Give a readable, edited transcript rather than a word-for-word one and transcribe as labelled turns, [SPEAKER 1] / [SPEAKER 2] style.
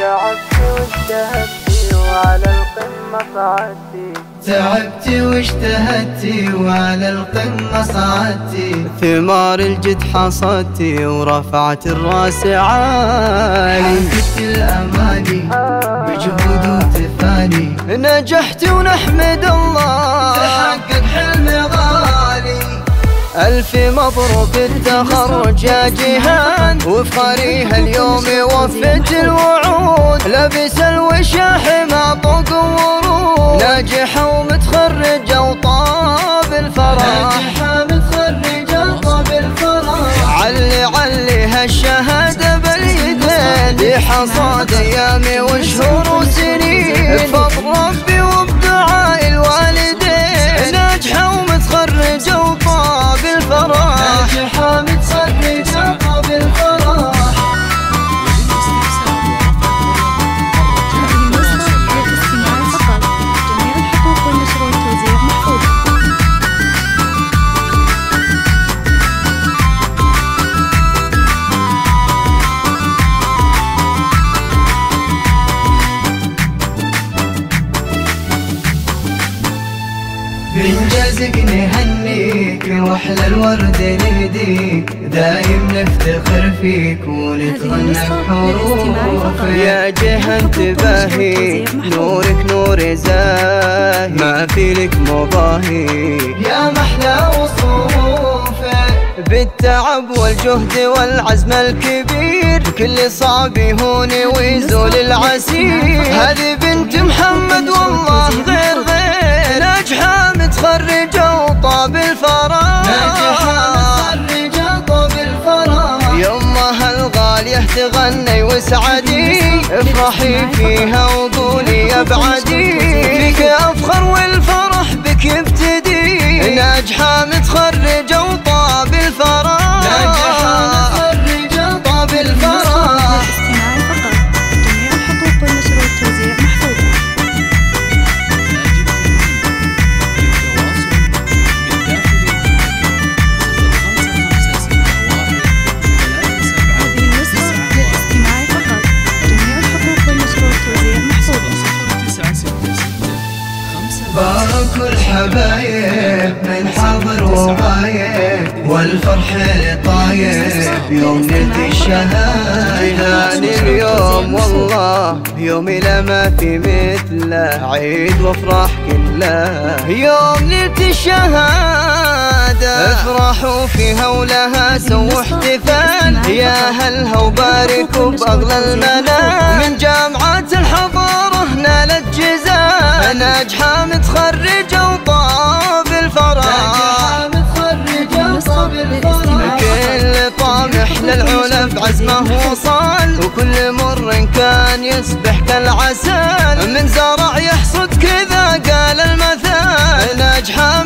[SPEAKER 1] تعبت واجتهدتي وعلى القمة صعدتي،
[SPEAKER 2] تعبت واجتهدتي وعلى القمة صعدتي،
[SPEAKER 3] ثمار الجد حصدتي ورفعت الراس عالي،
[SPEAKER 2] حققت الأماني بجهود وتفاني،
[SPEAKER 3] نجحت ونحمد الله
[SPEAKER 2] تحقق حلم غالي.
[SPEAKER 3] ألف مبروك التخرج يا جيهان، وفخريها اليوم وفت الوعود، لبس الوشاح مع طوق ورود، ناجحة ومتخرجة وطاب الفرح،
[SPEAKER 2] ناجحة متخرجة وطاب الفرح،
[SPEAKER 3] علي هالشهادة باليدين، بحصاد أيامي وشهور وسنين، بفضل ربي وبدعاء الوالدين، ناجحة ومتخرجة وطاب الفرح،
[SPEAKER 2] ناجحة متخرجة وطاب الفرح. بإنجازك نهنيك واحلى الورد نهديك، دايم نفتخر فيك ونتغنى بحروفك،
[SPEAKER 3] يا جهة انتباهي نورك نور زاهي، ما في لك مضاهي
[SPEAKER 2] يا محلى وصوفك،
[SPEAKER 3] بالتعب والجهد والعزم الكبير، كل صعب يهون ويزول العسير، هذه بنت محمد والله غير ناجحة متخرجة وطاب الفرح،
[SPEAKER 2] ناجحة متخرجة وطاب الفرح،
[SPEAKER 3] يمها الغالية تغني وسعدي، افرحي فيها وقولي يا بعدي، فيك افخر والفرح بك يبتدي، ناجحة متخرجة وطاب الفرح،
[SPEAKER 2] ناجحة متخرجة وطاب الفرح. بارك الحبايب من حاضر وغايب، والفرح لطايب يوم نلت الشهادة،
[SPEAKER 3] جيهاني اليوم والله يومي لما في مثله، عيد وافراح كله، يوم نلت الشهادة، افرحوا فيها ولها سووا احتفال، يا هلها وباركوا بأغلى المنال، من جامعة الحضارة نالت جزال، ناجحة متخرجة وطاب الفرح،
[SPEAKER 2] ناجحة متخرجة وطاب الفرح،
[SPEAKER 3] كل طامح للعلا بعزمه وصال، وكل مر كان يسبح كالعسل، من زرع يحصد كذا قال المثل، ناجحة